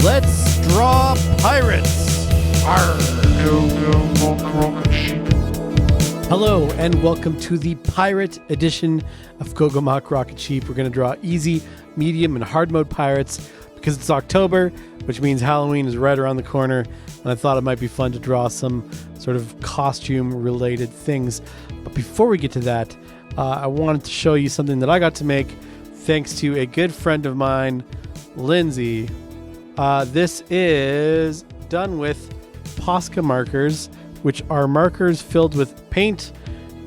Let's draw pirates. Arr. Hello and welcome to the pirate edition of Gogomak Rocket Sheep. We're going to draw easy, medium, and hard mode pirates because it's October, which means Halloween is right around the corner, and I thought it might be fun to draw some sort of costume-related things. But before we get to that, I wanted to show you something that I got to make thanks to a good friend of mine, Lindsay. This is done with Posca markers, which are markers filled with paint,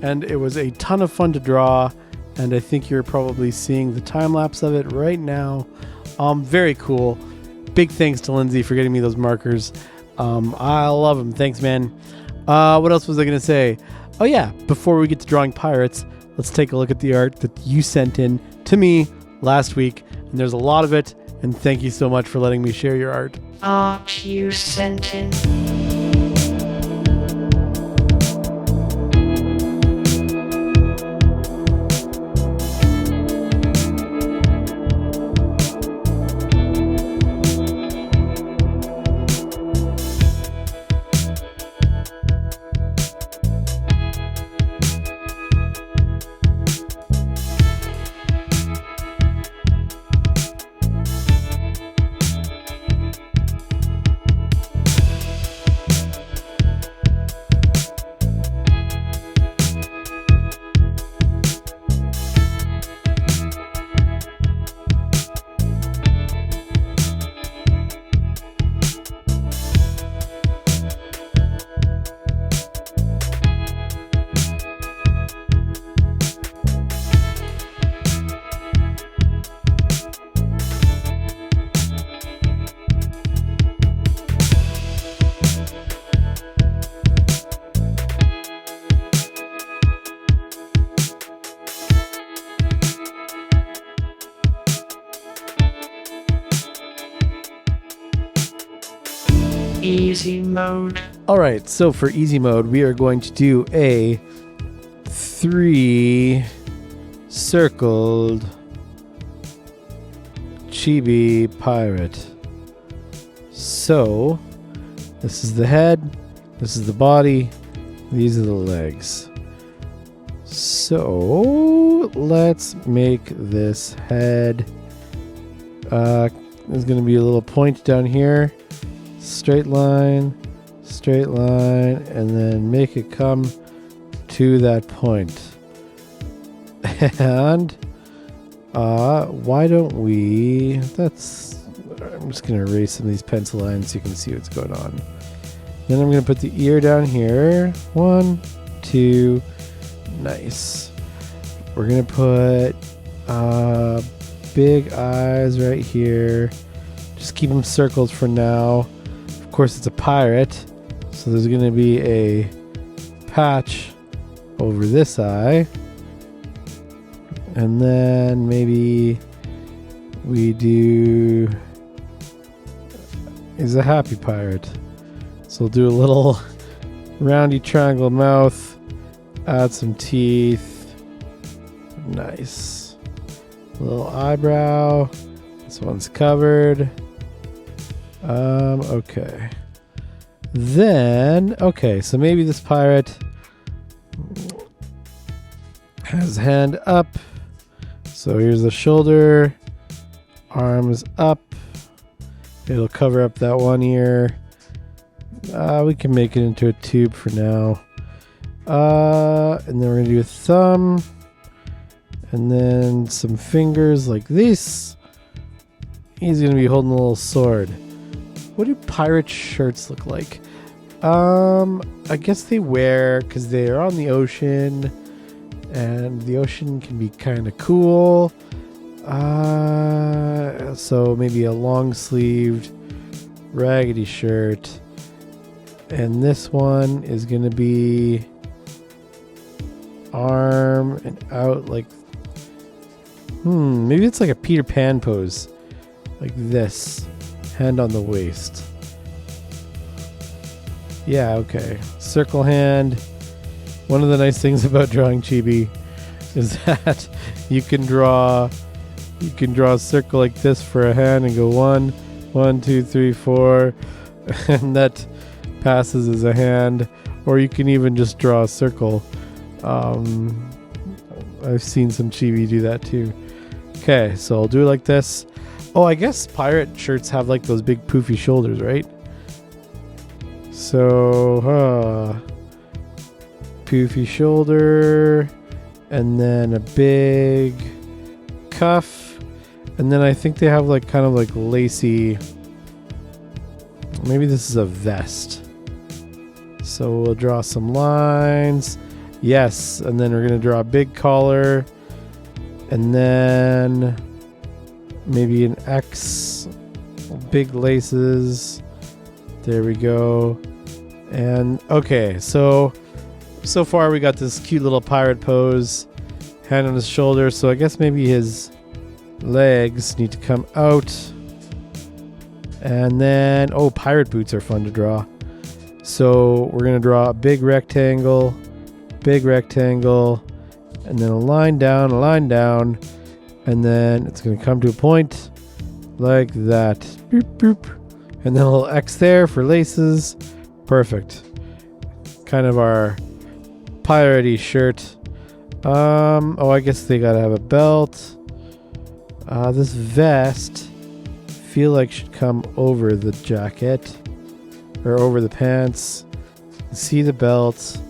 and it was a ton of fun to draw, and I think you're probably seeing the time lapse of it right now. Very cool. Big thanks to Lindsay for getting me those markers. I love them. Thanks, man. What else was I going to say? Oh yeah, before we get to drawing pirates, let's take a look at the art that you sent in to me last week, and there's a lot of it, and thank you so much for letting me share your art. Art you sent in. Easy mode. Alright, so for easy mode, we are going to do a 3 circled chibi pirate. So, this is the head, this is the body, these are the legs. So, let's make this head. There's going to be a little point down here. Straight line, and then make it come to that point. And why don't we, I'm just going to erase some of these pencil lines so you can see what's going on. Then I'm going to put the ear down here. 1, 2, nice. We're going to put big eyes right here. Just keep them circled for now. Of course, it's a pirate, so there's going to be a patch over this eye. And then maybe we do... He's a happy pirate. So we'll do a little roundy triangle mouth, add some teeth. Nice. A little eyebrow. This one's covered. Okay. Then, okay, so maybe this pirate has hand up. So here's the shoulder, arms up. It'll cover up that one ear. We can make it into a tube for now. And then we're going to do a thumb. And then some fingers like this. He's going to be holding a little sword. What do pirate shirts look like? I guess they wear, because they are on the ocean, and the ocean can be kind of cool. So maybe a long-sleeved raggedy shirt. And this one is going to be arm and out like... maybe it's like a Peter Pan pose. Like this. Hand on the waist. Yeah, okay. Circle hand. One of the nice things about drawing chibi is that you can draw a circle like this for a hand and go 1, 1, 2, 3, 4, and that passes as a hand. Or you can even just draw a circle. I've seen some chibi do that too. Okay, so I'll do it like this. Oh, I guess pirate shirts have like those big poofy shoulders, right? So, poofy shoulder, and then a big cuff, and then I think they have like kind of like lacy. Maybe this is a vest. So we'll draw some lines. Yes, and then we're gonna draw a big collar, and then maybe an X, big laces. There we go. And okay, so far we got this cute little pirate pose, hand on his shoulder. So I guess maybe his legs need to come out. And then, oh, pirate boots are fun to draw. So we're gonna draw a big rectangle, and then a line down, and then it's gonna come to a point like that. Boop, boop. And then a little X there for laces. Perfect. Kind of our piratey shirt. Oh, I guess they gotta have a belt. This vest feel like should come over the jacket or over the pants. See the belt.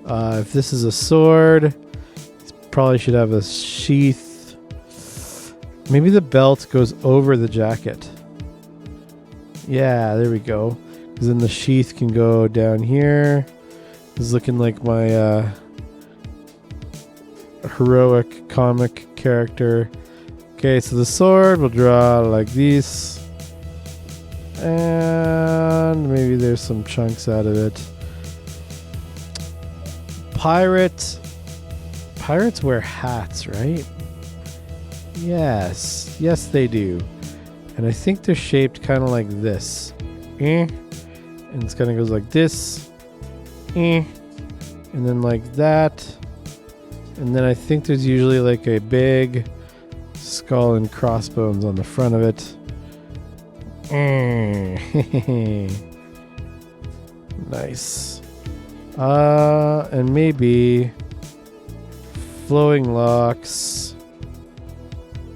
If this is a sword, it probably should have a sheath. Maybe the belt goes over the jacket. Yeah, there we go. Because then the sheath can go down here. This is looking like my heroic comic character. Okay, so the sword we'll draw like this. And maybe there's some chunks out of it. Pirates wear hats, right? Yes, they do. And I think they're shaped kind of like this. And it's kind of goes like this. And then like that. And then I think there's usually like a big skull and crossbones on the front of it. Nice. And maybe flowing locks.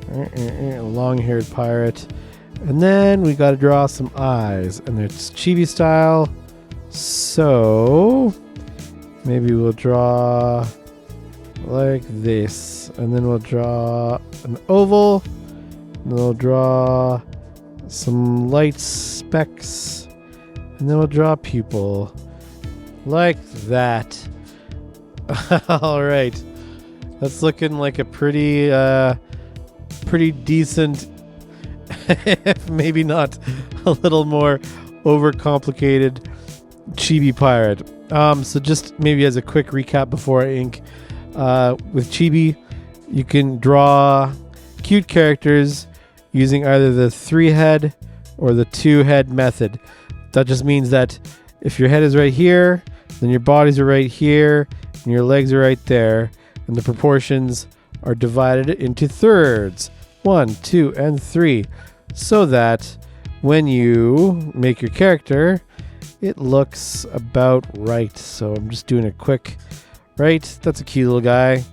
Long-haired pirate. And then we got to draw some eyes, and it's chibi style. So maybe we'll draw like this, and then we'll draw an oval, and then we'll draw some light specks, and then we'll draw a pupil like that. All right, that's looking like a pretty decent, if maybe not a little more overcomplicated chibi pirate. So just maybe as a quick recap before I ink, with chibi, you can draw cute characters using either the 3-head or the 2-head method. That just means that if your head is right here, then your bodies are right here, and your legs are right there, and the proportions are divided into thirds, 1, 2, and 3, so that when you make your character, it looks about right. So I'm just doing a quick, right? That's a cute little guy.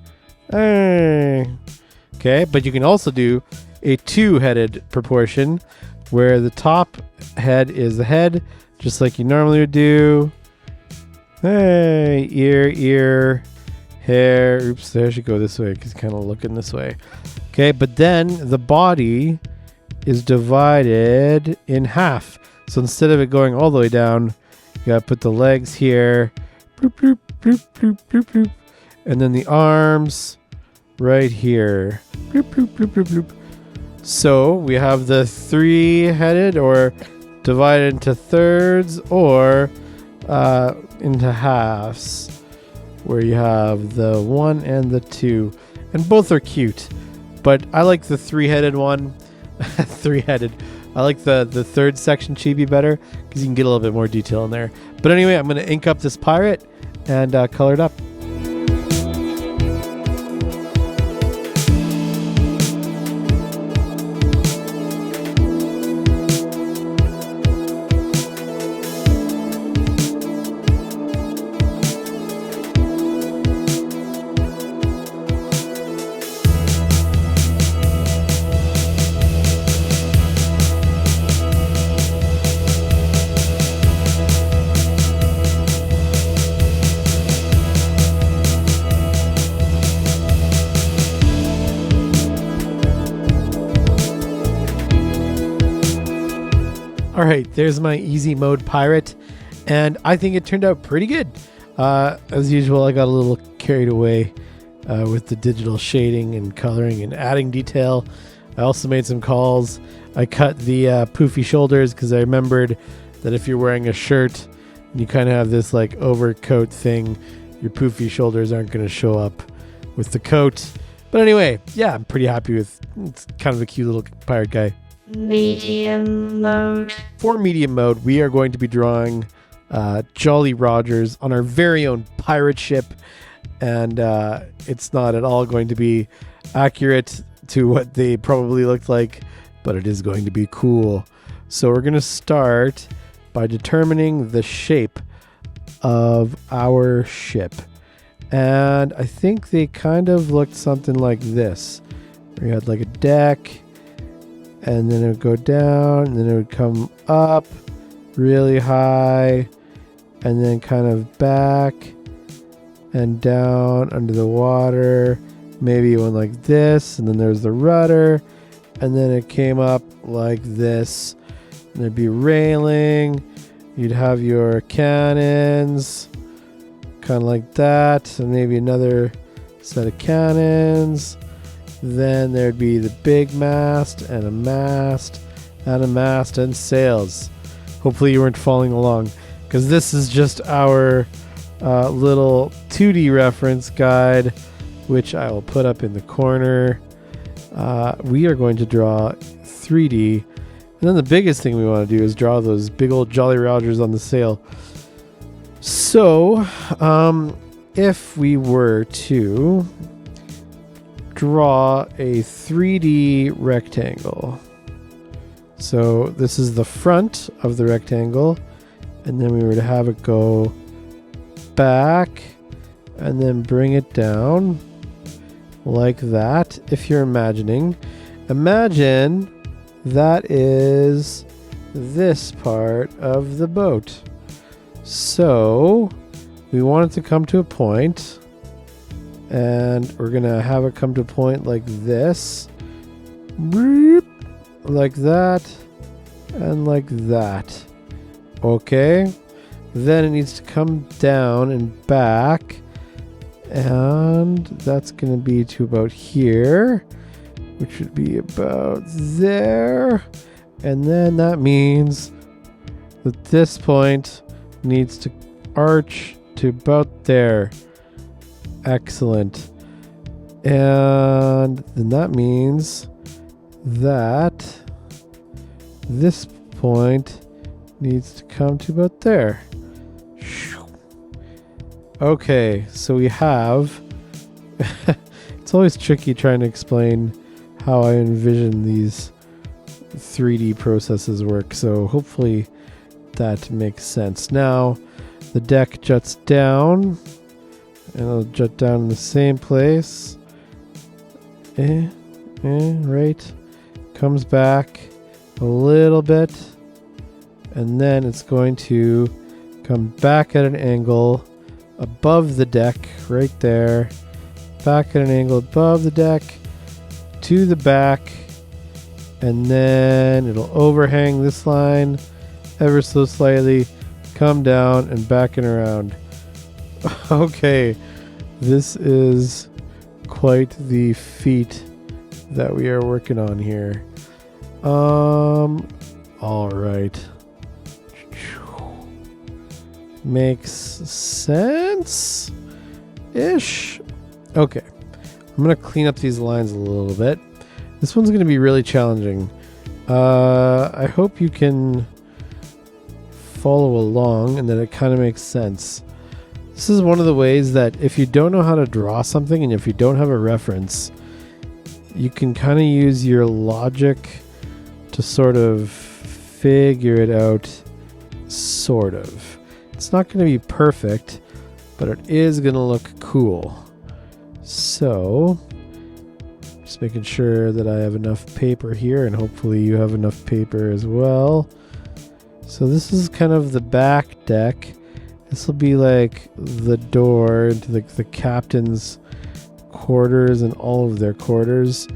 Okay, but you can also do a 2-headed proportion where the top head is the head, just like you normally would do. Hey, ear, hair. Oops, there should go this way because it's kind of looking this way. Okay, but then the body is divided in half. So instead of it going all the way down, you gotta put the legs here, bloop, bloop, bloop, bloop, bloop, bloop, and then the arms right here. Bloop, bloop, bloop, bloop, bloop. So we have the 3-headed, or divided into thirds, or into halves, where you have the 1 and the 2, and both are cute. But I like the 3-headed one. 3-headed. I like the third section chibi better because you can get a little bit more detail in there. But anyway, I'm going to ink up this pirate and color it up. All right, there's my easy mode pirate, and I think it turned out pretty good. As usual, I got a little carried away with the digital shading and coloring and adding detail. I also made some calls. I cut the poofy shoulders because I remembered that if you're wearing a shirt and you kind of have this like overcoat thing, your poofy shoulders aren't going to show up with the coat. But anyway, yeah, I'm pretty happy with it's kind of a cute little pirate guy. Medium mode. For medium mode, we are going to be drawing Jolly Rogers on our very own pirate ship. And it's not at all going to be accurate to what they probably looked like, but it is going to be cool. So we're going to start by determining the shape of our ship. And I think they kind of looked something like this. We had like a deck, and then it would go down, and then it would come up really high, and then kind of back and down under the water. Maybe it went like this, and then there's the rudder, and then it came up like this. And there'd be railing. You'd have your cannons, kind of like that, and maybe another set of cannons. Then there'd be the big mast, and a mast, and a mast, and sails. Hopefully you weren't following along, because this is just our little 2D reference guide, which I will put up in the corner. We are going to draw 3D, and then the biggest thing we want to do is draw those big old Jolly Rogers on the sail. So, if we were to draw a 3D rectangle, so this is the front of the rectangle, and then we were to have it go back and then bring it down like that. If you're imagine that is this part of the boat. So we want it to come to a point, and we're gonna have it come to a point like this, like that, and like that. Okay, then it needs to come down and back, and that's gonna be to about here, which would be about there. And then that means that this point needs to arch to about there. Excellent. And then that means that this point needs to come to about there. Okay, so we have it's always tricky trying to explain how I envision these 3D processes work, so hopefully that makes sense. Now the deck juts down, and it'll jut down in the same place. Right. Comes back a little bit, and then it's going to come back at an angle above the deck, right there. Back at an angle above the deck to the back, and then it'll overhang this line ever so slightly, come down and back and around. Okay, this is quite the feat that we are working on here. All right. Makes sense ish. Okay, I'm gonna clean up these lines a little bit. This one's gonna be really challenging. I hope you can follow along and that it kind of makes sense. This is one of the ways that if you don't know how to draw something and if you don't have a reference, you can kind of use your logic to sort of figure it out, sort of. It's not going to be perfect, but it is going to look cool. So, just making sure that I have enough paper here, and hopefully you have enough paper as well. So this is kind of the back deck. This will be like the door into the captain's quarters and all of their quarters.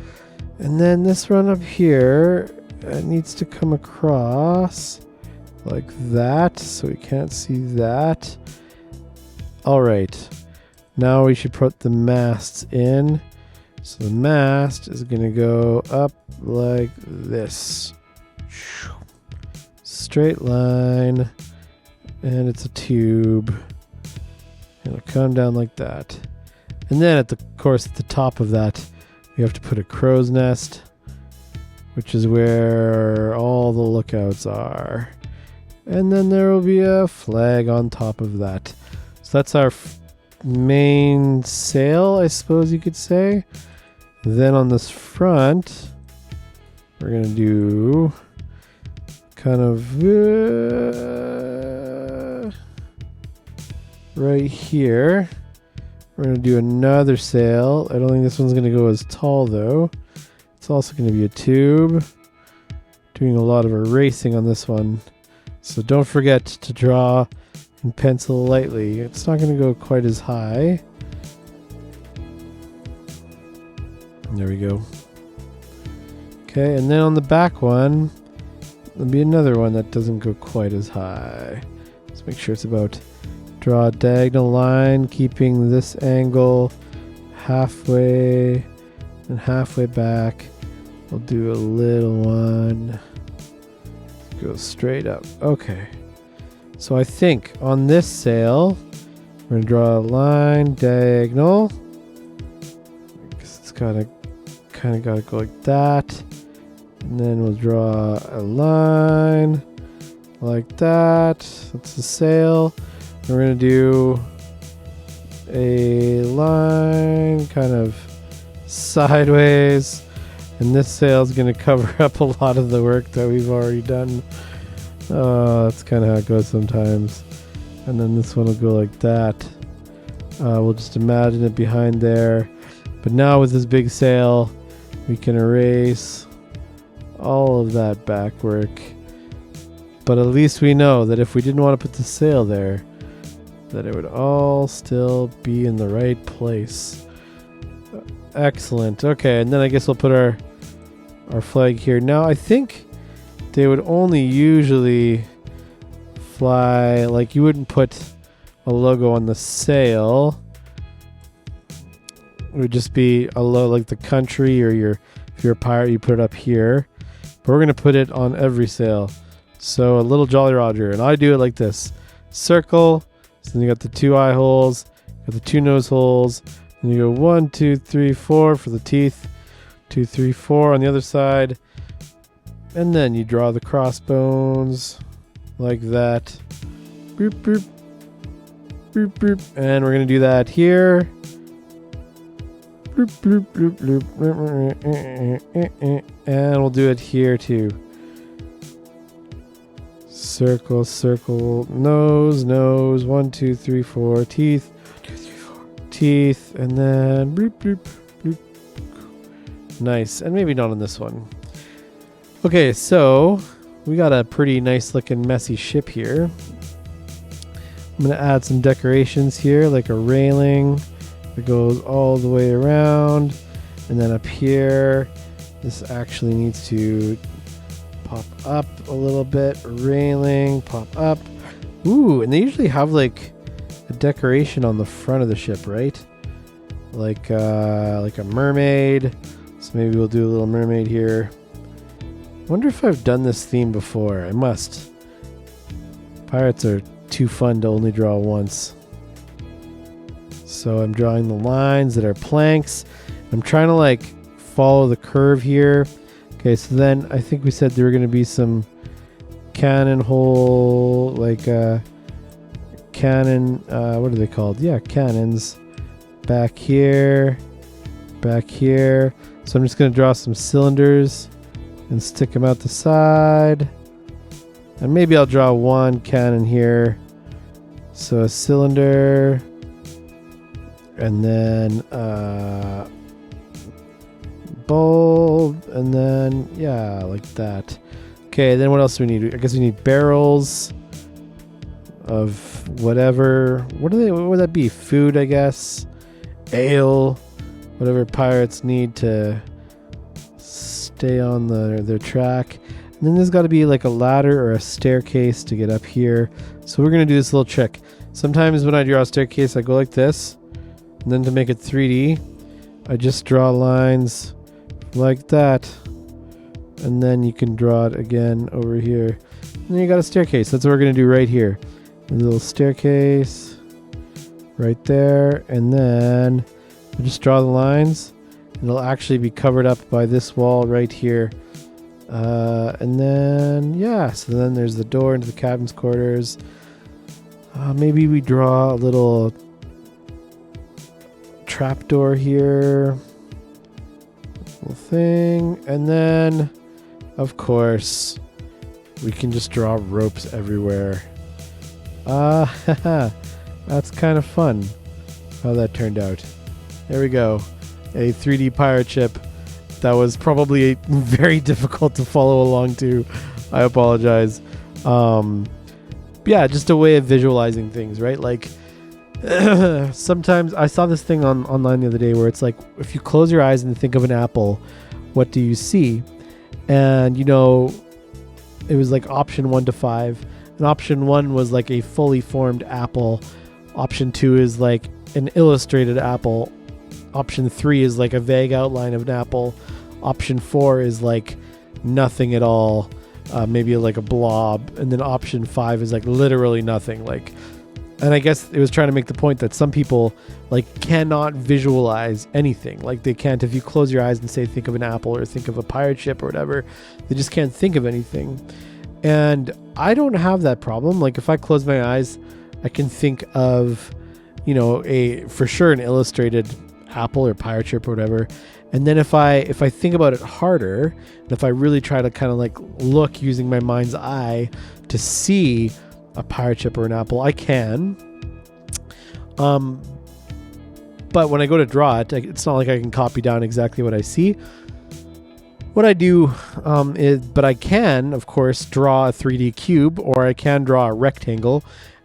And then this run up here it needs to come across like that, so we can't see that. All right, now we should put the masts in. So the mast is going to go up like this. Straight line, and it's a tube. It'll come down like that. And then at the top of that, we have to put a crow's nest, which is where all the lookouts are. And then there will be a flag on top of that. So that's our main sail, I suppose you could say. Then on this front, we're going to do kind of right here. We're going to do another sail. I don't think this one's going to go as tall though. It's also going to be a tube. Doing a lot of erasing on this one. So don't forget to draw and pencil lightly. It's not going to go quite as high. There we go. Okay, and then on the back one, there'll be another one that doesn't go quite as high. Let's make sure it's about draw a diagonal line, keeping this angle halfway and halfway back. We'll do a little one. Go straight up. Okay. So I think on this sail, we're going to draw a line diagonal. Because it's kind of got to go like that. And then we'll draw a line like that. That's the sail. We're going to do a line kind of sideways. And this sail is going to cover up a lot of the work that we've already done. That's kind of how it goes sometimes. And then this one will go like that. We'll just imagine it behind there. But now with this big sail, we can erase all of that back work. But at least we know that if we didn't want to put the sail there, that it would all still be in the right place. Excellent. Okay, and then I guess we'll put our flag here. Now I think they would only usually fly, like you wouldn't put a logo on the sail. It would just be a logo like the country, or if you're a pirate, you put it up here. But we're going to put it on every sail. So a little Jolly Roger, and I do it like this. Circle, so then you got the 2 eye holes, got the 2 nose holes, and you go 1, 2, 3, 4 for the teeth, 2, 3, 4 on the other side, and then you draw the crossbones like that. Boop, boop, boop, boop. And we're going to do that here. Bloop, bloop, bloop, bloop. And we'll do it here too. Circle, circle, nose, nose, 1, 2, 3, 4, teeth, 1, 2, 3, 4, teeth, and then bloop, bloop, bloop. Nice, and maybe not on this one. Okay, so we got a pretty nice looking messy ship here. I'm going to add some decorations here, like a railing that goes all the way around. And then up here, this actually needs to pop up a little bit. Railing, pop up. Ooh, and they usually have like a decoration on the front of the ship, right? Like a mermaid. So maybe we'll do a little mermaid here. Wonder if I've done this theme before. I must. Pirates are too fun to only draw once. So I'm drawing the lines that are planks. I'm trying to like follow the curve here. Okay, so then I think we said there were going to be some cannon hole, like cannon, what are they called? Yeah, cannons. Back here, back here. So I'm just going to draw some cylinders and stick them out the side. And maybe I'll draw one cannon here. So a cylinder. And then bulb. And then, yeah, like that. Okay, then what else do we need? I guess we need barrels of whatever. What would that be? Food, I guess. Ale. Whatever pirates need to stay on their track. And then there's got to be like a ladder or a staircase to get up here. So we're going to do this little trick. Sometimes when I draw a staircase, I go like this. And then to make it 3D, I just draw lines like that. And then you can draw it again over here. And then you got a staircase. That's what we're going to do right here. A little staircase right there. And then we'll just draw the lines. It'll actually be covered up by this wall right here. And then, yeah, so then there's the door into the captain's quarters. Maybe we draw a little trapdoor here. Little thing. And then, of course, we can just draw ropes everywhere. That's kind of fun how that turned out. There we go. A 3D pirate ship that was probably very difficult to follow along to. I apologize. Yeah, just a way of visualizing things, right? Like sometimes I saw this thing online the other day where it's like, if you close your eyes and think of an apple, what do you see? And you know, it was like option 1 to 5. And option 1 was like a fully formed apple. Option 2 is like an illustrated apple. Option 3 is like a vague outline of an apple. Option 4 is like nothing at all, maybe like a blob. And then option 5 is like literally nothing. Like, and I guess it was trying to make the point that some people like cannot visualize anything. Like they can't, if you close your eyes and say think of an apple or think of a pirate ship or whatever, they just can't think of anything. And I don't have that problem. Like if I close my eyes, I can think of, you know, for sure an illustrated apple or pirate ship or whatever. And then if I think about it harder, and if I really try to kind of like look using my mind's eye to see a pirate ship or an apple, I can. But when I go to draw it, it's not like I can copy down exactly what I see. What I do but I can, of course, draw a 3D cube, or I can draw a rectangle.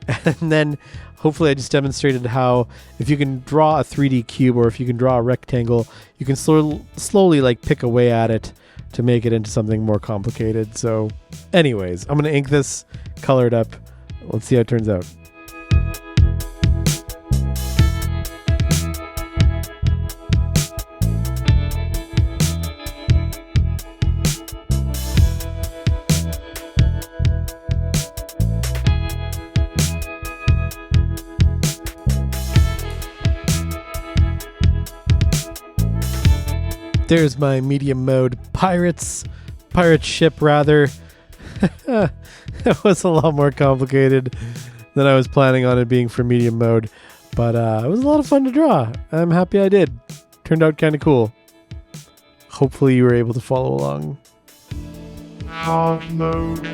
And then hopefully I just demonstrated how if you can draw a 3D cube or if you can draw a rectangle, you can slowly like pick away at it to make it into something more complicated. So anyways, I'm going to ink this, color it up. Let's see how it turns out. There's my medium mode pirate ship rather. That was a lot more complicated than I was planning on it being for medium mode, but it was a lot of fun to draw. I'm happy I did. Turned out kind of cool. Hopefully you were able to follow along. Hard mode.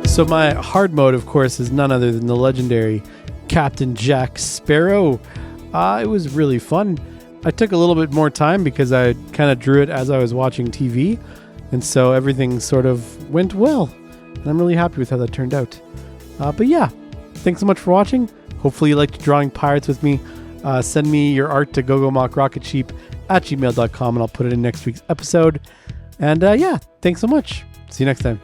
So my hard mode, of course, is none other than the legendary Captain Jack Sparrow. It was really fun. I took a little bit more time because I kind of drew it as I was watching TV, and so everything sort of went well. And I'm really happy with how that turned out. But yeah, thanks so much for watching. Hopefully you liked drawing pirates with me. Send me your art to gogomockrocketcheap@gmail.com, and I'll put it in next week's episode. And yeah, thanks so much. See you next time.